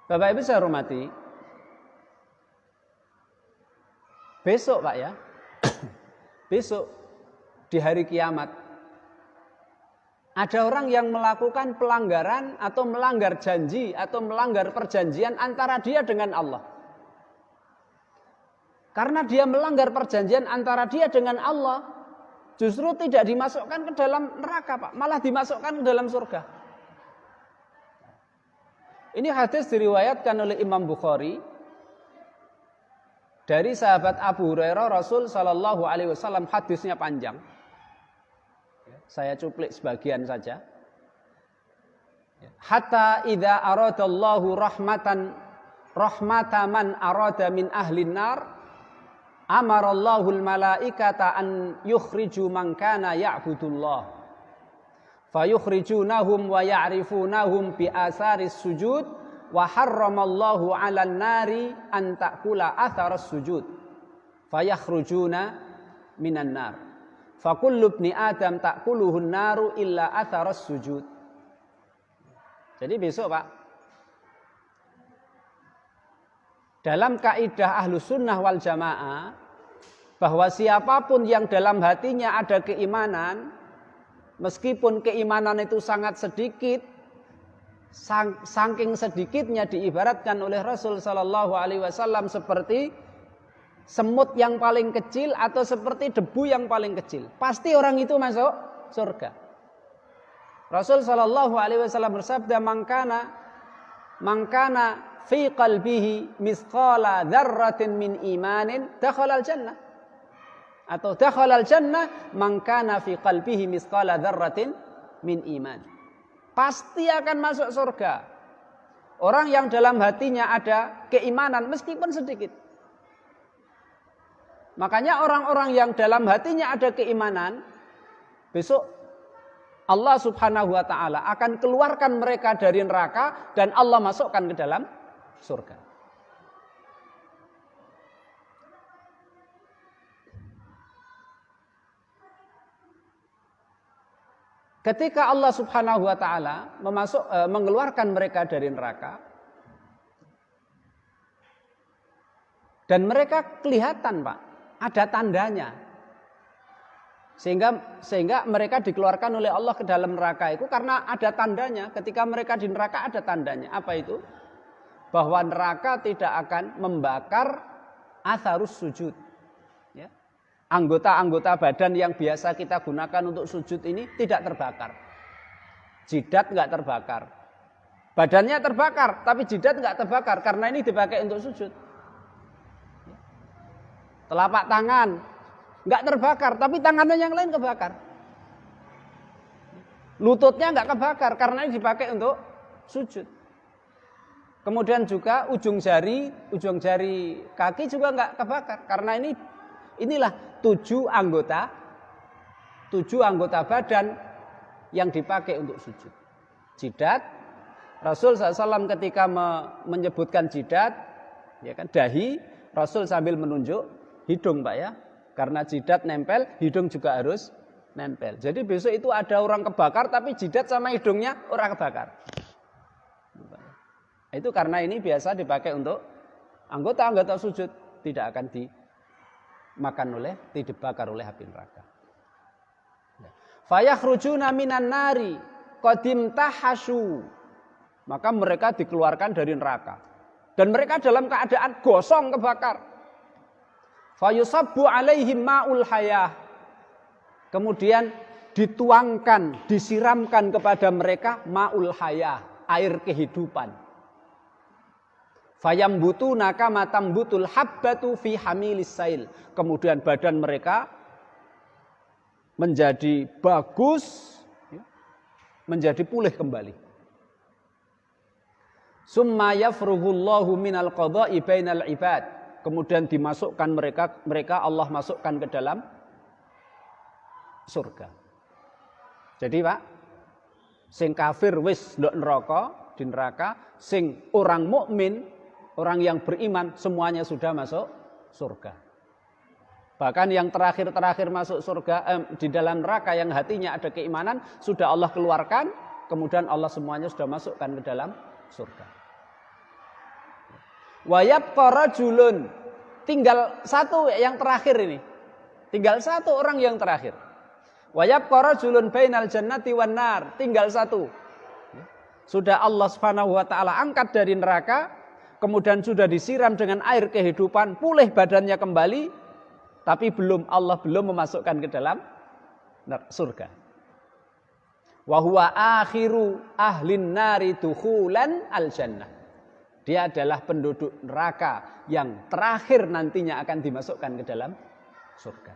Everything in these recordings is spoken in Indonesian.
Bapak Ibu saya hormati, besok Pak ya, besok di hari kiamat ada orang yang melakukan pelanggaran atau melanggar janji atau melanggar perjanjian antara dia dengan Allah. Karena dia melanggar perjanjian antara dia dengan Allah, justru tidak dimasukkan ke dalam neraka Pak, malah dimasukkan ke dalam surga. Ini hadis diriwayatkan oleh Imam Bukhari dari sahabat Abu Hurairah. Rasul sallallahu alaihi wasallam, hadisnya panjang. Saya cuplik sebagian saja. Hatta idza aradallahu rahmatan man arada min ahlin nar amarallahu al malaikata an yukhriju man kana ya'budullah fayukhrijunahum wa ya'rifunahum bi asaris sujud wa harramallahu 'alan nari an ta'kula atharas sujud fayakhrujuna minan nar fa kullu ibni adam ta'kuluhun naru illa atharas sujud. Jadi besok Pak, dalam kaidah Ahlus Sunnah wal Jamaah, bahwa siapapun yang dalam hatinya ada keimanan, meskipun keimanan itu sangat sedikit, saking sedikitnya diibaratkan oleh Rasul sallallahu alaihi wasallam seperti semut yang paling kecil atau seperti debu yang paling kecil, pasti orang itu masuk surga. Rasul sallallahu alaihi wasallam bersabda, "Mangkana fi qalbihi misqala dzarratin min imanin dakhala al-jannah." Atau dakhalal jannah man kana fi qalbihi misqala dzarratin min iman. Pasti akan masuk surga orang yang dalam hatinya ada keimanan meskipun sedikit. Makanya orang-orang yang dalam hatinya ada keimanan, besok Allah Subhanahu wa taala akan keluarkan mereka dari neraka dan Allah masukkan ke dalam surga. Ketika Allah Subhanahu wa taala mengeluarkan mereka dari neraka dan mereka kelihatan Pak, ada tandanya. Sehingga mereka dikeluarkan oleh Allah ke dalam neraka itu karena ada tandanya. Ketika mereka di neraka ada tandanya. Apa itu? Bahwa neraka tidak akan membakar atharus sujud. Ya. Anggota-anggota badan yang biasa kita gunakan untuk sujud ini tidak terbakar. Jidat enggak terbakar. Badannya terbakar, tapi jidat enggak terbakar karena ini dipakai untuk sujud. Telapak tangan enggak terbakar, tapi tangannya yang lain kebakar. Lututnya enggak kebakar karena ini dipakai untuk sujud. Kemudian juga ujung jari kaki juga enggak kebakar karena inilah 7 anggota badan yang dipakai untuk sujud. Jidat, Rasul SAW ketika menyebutkan jidat, ya kan, dahi, Rasul sambil menunjuk hidung Pak ya. Karena jidat nempel, hidung juga harus nempel. Jadi besok itu ada orang kebakar tapi jidat sama hidungnya orang kebakar. Itu karena ini biasa dipakai untuk anggota-anggota sujud, tidak akan dibakar oleh api neraka. Fayakhrujuna minan nari qadim tahashu. Maka mereka dikeluarkan dari neraka. Dan mereka dalam keadaan gosong kebakar. Fayusabbu alaihim ma'ul hayah. Kemudian dituangkan, disiramkan kepada mereka ma'ul hayah, air kehidupan. Fayambutuna kama tambutul habbatu fi hamilis sail. Kemudian badan mereka menjadi bagus, menjadi pulih kembali. Summa yafrughullahu minal qada'i bainal ibad. Kemudian dimasukkan mereka Allah masukkan ke dalam surga. Jadi Pak, sing kafir wis ndok neraka, di neraka, sing orang mukmin, orang yang beriman semuanya sudah masuk surga. Bahkan yang terakhir masuk surga di dalam neraka yang hatinya ada keimanan sudah Allah keluarkan, kemudian Allah semuanya sudah masukkan ke dalam surga. Wa yabqa rajulun, tinggal satu yang terakhir ini. Tinggal satu orang yang terakhir. Wa yabqa rajulun bainal jannati wan nar, tinggal satu. Sudah Allah Subhanahu wa taala angkat dari neraka, kemudian sudah disiram dengan air kehidupan, pulih badannya kembali, tapi Allah belum memasukkan ke dalam surga. Wa huwa akhiru ahlin nari dukhulan al jannah. Dia adalah penduduk neraka yang terakhir nantinya akan dimasukkan ke dalam surga.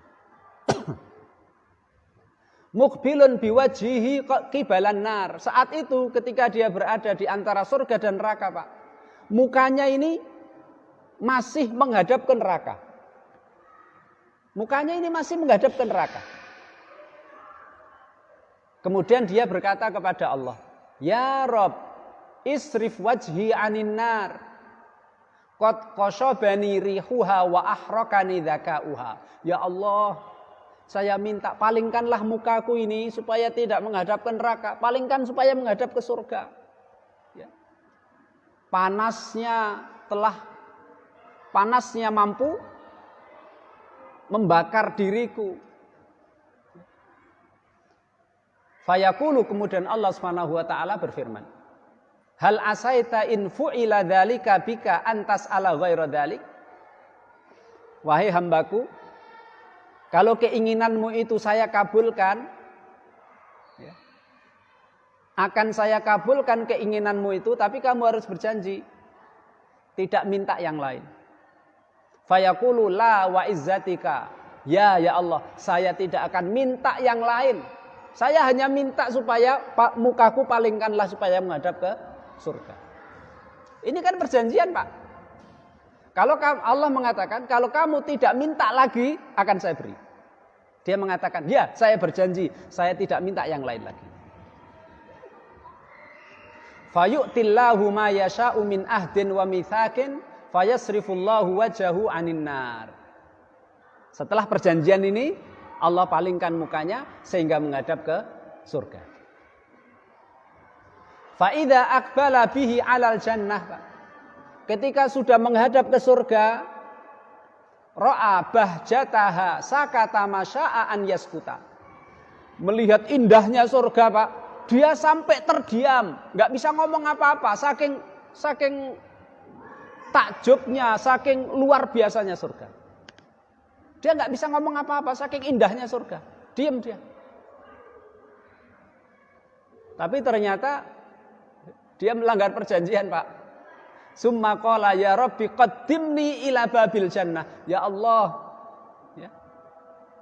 Muqbilun biwajhihi qibalan nar. Saat itu ketika dia berada di antara surga dan neraka, Pak, mukanya ini masih menghadap ke neraka. Mukanya ini masih menghadap ke neraka. Kemudian dia berkata kepada Allah, "Ya Rabb, isrif wajhi anin nar. Qad qasyabani rihuha wa ahrakani dzakauha." Ya Allah, saya minta palingkanlah mukaku ini supaya tidak menghadap ke neraka, palingkan supaya menghadap ke surga. Ya. Panasnya mampu membakar diriku. Fayaqulu, kemudian Allah Subhanahu wa taala berfirman, "Hal asaita in fu'ila dzalika bika antas ala ghaira dzalik?" Wahai hambaku, kalau keinginanmu itu saya kabulkan, ya, akan saya kabulkan keinginanmu itu, tapi kamu harus berjanji tidak minta yang lain. Fayaqulu la wa izzatika, ya Allah, saya tidak akan minta yang lain. Saya hanya minta supaya mukaku palingkanlah supaya menghadap ke surga. Ini kan perjanjian, Pak. Kalau Allah mengatakan, kalau kamu tidak minta lagi, akan saya beri. Dia mengatakan, ya, saya berjanji, saya tidak minta yang lain lagi. Fayu'tillahu ma yasha'u min ahdin wa mitsaqin fayasrifullahu wajhahu 'anin nar. Setelah perjanjian ini, Allah palingkan mukanya sehingga menghadap ke surga. Fa idza aqbala bihi 'alal jannah. Ketika sudah menghadap ke surga, ra'a bahjataha sakata masya'a an yaskuta. Melihat indahnya surga, Pak, dia sampai terdiam, enggak bisa ngomong apa-apa, saking takjubnya, saking luar biasanya surga. Dia nggak bisa ngomong apa-apa, saking indahnya surga. Diam dia. Tapi ternyata dia melanggar perjanjian, Pak. Summa qala ya Rabbi qaddimni ila babil jannah. Ya Allah, ya,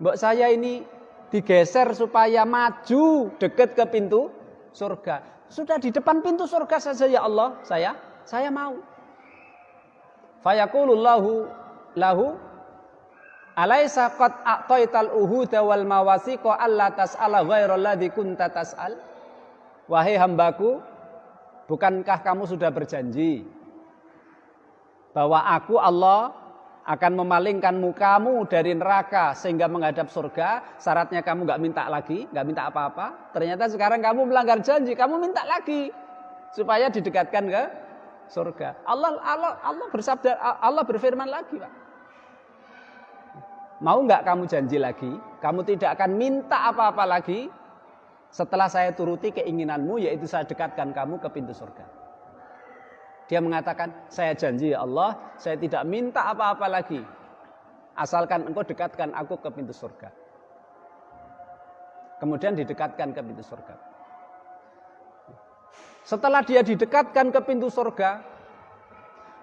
mbok saya ini digeser supaya maju dekat ke pintu surga. Sudah di depan pintu surga saja, ya Allah, saya mau. Fayaqulullahu lahu alaisa qad a'taital uhuda wal mawasiqa alla tas'ala ghairal ladzi kunta tas'al. Wahai hambaku, bukankah kamu sudah berjanji bahwa aku Allah akan memalingkan mukamu dari neraka sehingga menghadap surga? Syaratnya kamu enggak minta lagi, enggak minta apa-apa. Ternyata sekarang kamu melanggar janji, kamu minta lagi supaya didekatkan ke surga. Allah bersabda, Allah berfirman lagi, Pak. Mau enggak kamu janji lagi? Kamu tidak akan minta apa-apa lagi setelah saya turuti keinginanmu, yaitu saya dekatkan kamu ke pintu surga. Dia mengatakan, saya janji ya Allah, saya tidak minta apa-apa lagi, asalkan engkau dekatkan aku ke pintu surga. Kemudian didekatkan ke pintu surga. Setelah dia didekatkan ke pintu surga,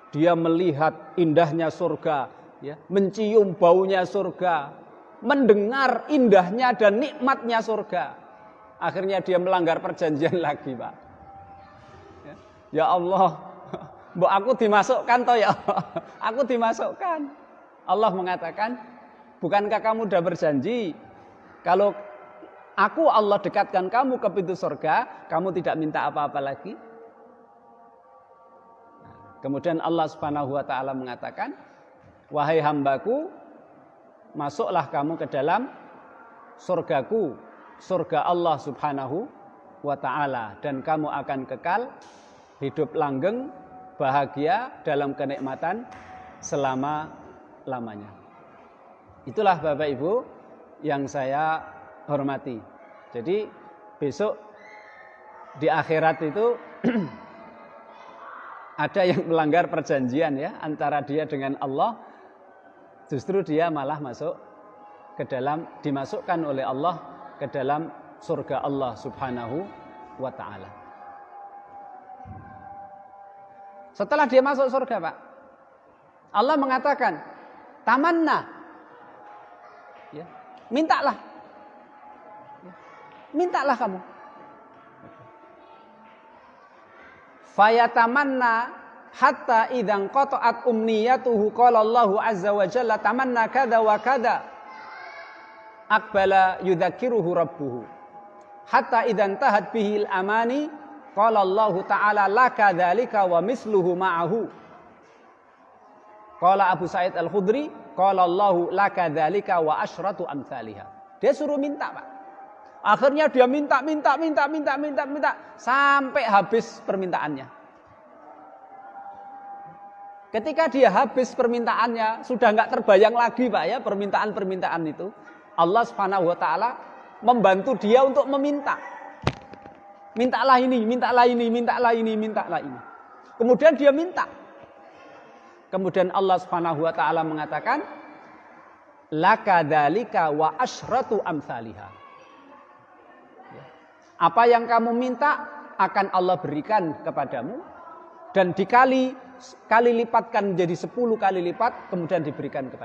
dia melihat indahnya surga, ya, mencium baunya surga, mendengar indahnya dan nikmatnya surga. Akhirnya dia melanggar perjanjian lagi, Pak. Ya Allah, mbok aku dimasukkan toh ya Allah. Aku dimasukkan. Allah mengatakan, bukankah kamu sudah berjanji kalau aku Allah dekatkan kamu ke pintu surga, kamu tidak minta apa-apa lagi? Kemudian Allah Subhanahu wa taala mengatakan, wahai hambaku, masuklah kamu ke dalam surgaku, surga Allah Subhanahu wa taala, dan kamu akan kekal hidup langgeng bahagia dalam kenikmatan selama-lamanya. Itulah Bapak Ibu yang saya hormati. Jadi besok di akhirat itu ada yang melanggar perjanjian ya antara dia dengan Allah, justru dia malah masuk ke dalam, dimasukkan oleh Allah ke dalam surga Allah Subhanahu wa ta'ala. Setelah dia masuk surga, Pak, Allah mengatakan, tamanna, ya, mintalah, ya, mintalah kamu. Fayatamanna hatta idzan qata'at umniyatuhu qala Allahu azza wa jalla tamanna kada wa kada aqbala yudzakiruhu rabbuhu hatta idzan tahat bihil amani qala Allahu ta'ala laka dzalika wa misluhu ma'ahu. Qala Abu Sa'id Al-Khudri qala Allahu laka dzalika wa asyratu amsalihha. Dia suruh minta, Pak. Akhirnya dia minta sampai habis permintaannya. Ketika dia habis permintaannya, sudah enggak terbayang lagi, Pak, ya, permintaan-permintaan itu. Allah Subhanahu wa taala membantu dia untuk meminta. Mintalah ini, mintalah ini, mintalah ini, mintalah ini. Kemudian dia minta. Kemudian Allah Subhanahu wa taala mengatakan, laka dzalika wa asyratu amsalihha. Apa yang kamu minta akan Allah berikan kepadamu dan dikali lipatkan menjadi 10 kali lipat kemudian diberikan kepada